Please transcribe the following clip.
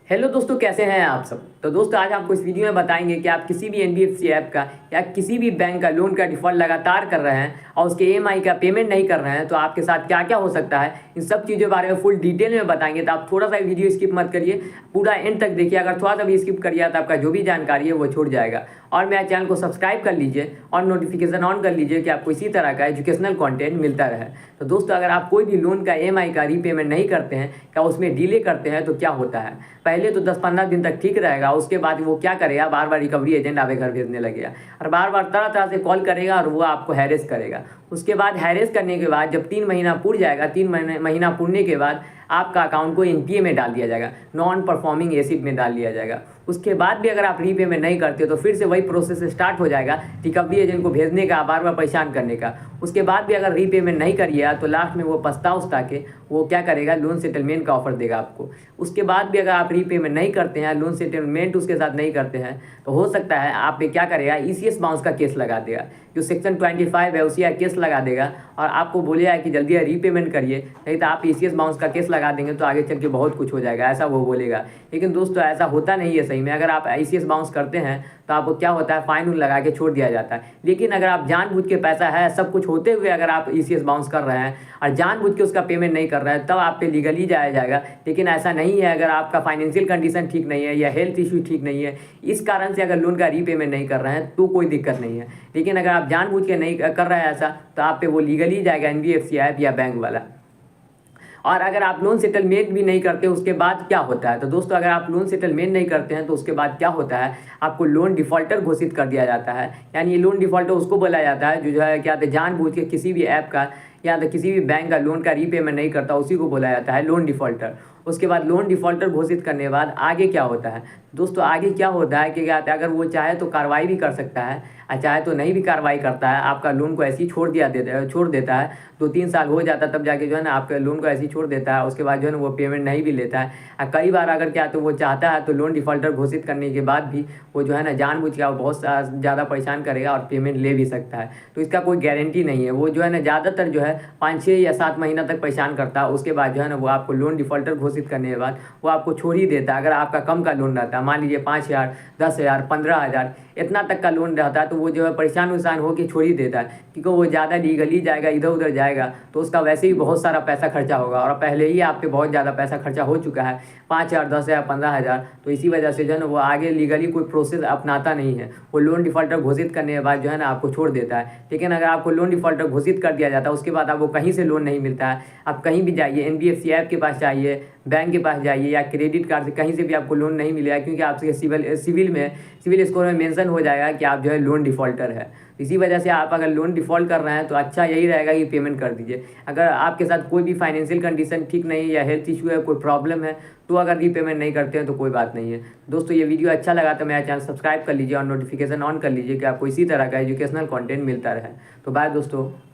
Hello दोस्तों, कैसे हैं आप सब। तो दोस्तों आज आपको इस वीडियो में बताएंगे कि आप किसी भी एनबीएफसी ऐप का या किसी भी बैंक का लोन का डिफॉल्ट लगातार कर रहे हैं और उसके ईएमआई का पेमेंट नहीं कर रहे हैं तो आपके साथ क्या क्या हो सकता है, इन सब चीज़ों के बारे में फुल डिटेल में बताएंगे। तो आप थोड़ा सा वीडियो स्किप मत करिए, पूरा एंड तक देखिए। अगर थोड़ा सा भी स्किप करिए तो आपका जो भी जानकारी है वो छूट जाएगा। और मेरे चैनल को सब्सक्राइब कर लीजिए और नोटिफिकेशन ऑन कर लीजिए कि आपको इसी तरह का एजुकेशनल कंटेंट मिलता रहे। तो दोस्तों अगर आप कोई भी लोन का ईएमआई का रीपेमेंट नहीं करते हैं या उसमें डिले करते हैं तो क्या होता है। पहले तो 10-15 दिन तक ठीक रहेगा, उसके बाद वो क्या करेगा, बार बार रिकवरी एजेंट आपके घर भेजने लगेगा और बार बार तरह तरह से कॉल करेगा और वो आपको हैरेस करेगा। उसके बाद हैरेस करने के बाद जब 3 महीना पूर जाएगा, 3 महीना पूरने के बाद आपका अकाउंट को एनपीए में डाल दिया जाएगा, नॉन परफॉर्मिंग एसिड में डाल दिया जाएगा। उसके बाद भी अगर आप रीपेमेंट नहीं करते तो फिर से वही प्रोसेस स्टार्ट हो जाएगा, रिकवरी एजेंट को भेजने का, बार बार परेशान करने का। उसके बाद भी अगर रीपेमेंट नहीं करिएगा तो लास्ट में वो पछता उछता के वो क्या करेगा, लोन सेटलमेंट का ऑफर देगा आपको। उसके बाद भी अगर आप रीपेमेंट नहीं करते हैं, लोन सेटलमेंट उसके साथ नहीं करते हैं तो हो सकता है आप पे क्या करेगा, ईसीएस बाउंस का केस लगा देगा। जो सेक्शन 25 है उसी का केस लगा देगा और आपको बोलेगा कि जल्दी रीपेमेंट करिए, नहीं तो आप ईसीएस बाउंस का केस लगा देंगे तो आगे चल के बहुत कुछ हो जाएगा, ऐसा वो बोलेगा। लेकिन दोस्तों ऐसा होता नहीं है सही में। अगर आप ईसीएस बाउंस करते हैं तो आपको क्या होता है, फाइन लगा के छोड़ दिया जाता है। लेकिन अगर आप जानबूझ के पैसा है सब कुछ होते हुए अगर आप ईसीएस बाउंस कर रहे हैं और जानबूझ के उसका पेमेंट नहीं कर रहे हैं तब आप पे लीगली जाया जाएगा। लेकिन ऐसा नहीं है। अगर आपका फाइनेंशियल कंडीशन ठीक नहीं है या हेल्थ इशू ठीक नहीं है, इस कारण से अगर लोन का रीपेमेंट नहीं कर रहे हैं तो कोई दिक्कत नहीं है। लेकिन अगर आप जानबूझ के नहीं कर रहे हैं ऐसा तो आप पे वो लीगली जाएगा, एनबीएफसी ऐप या बैंक वाला। और अगर आप लोन सेटलमेंट भी नहीं करते उसके बाद क्या होता है, तो दोस्तों अगर आप लोन सेटलमेंट नहीं करते हैं तो उसके बाद क्या होता है, आपको लोन डिफॉल्टर घोषित कर दिया जाता है। यानी ये लोन डिफॉल्टर उसको बोला जाता है जो है क्या जानबूझ के किसी भी ऐप का या तो किसी भी बैंक का लोन का रीपेमेंट नहीं करता, उसी को बोला जाता है लोन डिफॉल्टर। उसके बाद लोन डिफॉल्टर घोषित करने के बाद आगे क्या होता है दोस्तों, आगे क्या होता है कि क्या होता है, अगर वो चाहे तो कार्रवाई भी कर सकता है और चाहे तो नहीं भी कार्रवाई करता है, आपका लोन को ऐसे ही छोड़ देता है। 2-3 साल हो जाता है तब जाके जो है ना आपके लोन को ऐसे ही छोड़ देता है। उसके बाद जो है ना वो पेमेंट नहीं भी लेता है। और कई बार अगर क्या तो वो चाहता है तो लोन डिफॉल्टर घोषित करने के बाद भी वो जो है ना जानबूझ के बहुत ज़्यादा परेशान करेगा और पेमेंट ले भी सकता है। तो इसका कोई गारंटी नहीं है। वो जो है ना ज़्यादातर जो है 5-6 या 7 महीना तक परेशान करता है। उसके बाद जो है ना वो आपको लोन डिफॉल्टर घोषित करने के बाद वो आपको छोड़ ही देता है। अगर आपका कम का लोन रहता है, मान लीजिए 5,000, 10,000, 15,000 इतना तक का लोन रहता है, तो वो जो है परेशान होकर छोड़ ही देता है। क्योंकि वो ज़्यादा लीगली जाएगा, इधर उधर जाएगा तो उसका वैसे ही बहुत सारा पैसा खर्चा होगा और पहले ही आप पे बहुत ज़्यादा पैसा खर्चा हो चुका है, 5,000, 10,000, 15,000। तो इसी वजह से जो है ना वो आगे लीगली कोई प्रोसेस अपनाता नहीं है। वो लोन डिफॉल्टर घोषित करने के बाद जो है ना आपको छोड़ देता है। लेकिन अगर आपको लोन डिफॉल्टर घोषित कर दिया जाता है उसके बाद आपको कहीं से लोन नहीं मिलता है। आप कहीं भी जाइए, एनबीएफसी ऐप के पास जाइए, बैंक के पास जाइए या क्रेडिट कार्ड से कहीं से भी आपको लोन नहीं मिलेगा, क्योंकि आपके सिविल स्कोर में मेंशन हो जाएगा कि आप जो है लोन डिफॉल्टर है। इसी वजह से आप अगर लोन डिफ़ॉल्ट कर रहे हैं तो अच्छा यही रहेगा कि पेमेंट कर दीजिए। अगर आपके साथ कोई भी फाइनेंशियल कंडीशन ठीक नहीं है या हेल्थ इशू है, कोई प्रॉब्लम है, तो अगर रीपेमेंट नहीं करते हैं तो कोई बात नहीं है। दोस्तों ये वीडियो अच्छा लगा तो मेरा चैनल सब्सक्राइब कर लीजिए और नोटिफिकेशन ऑन कर लीजिए कि आपको इसी तरह का एजुकेशनल कंटेंट मिलता रहे। तो बाय दोस्तों।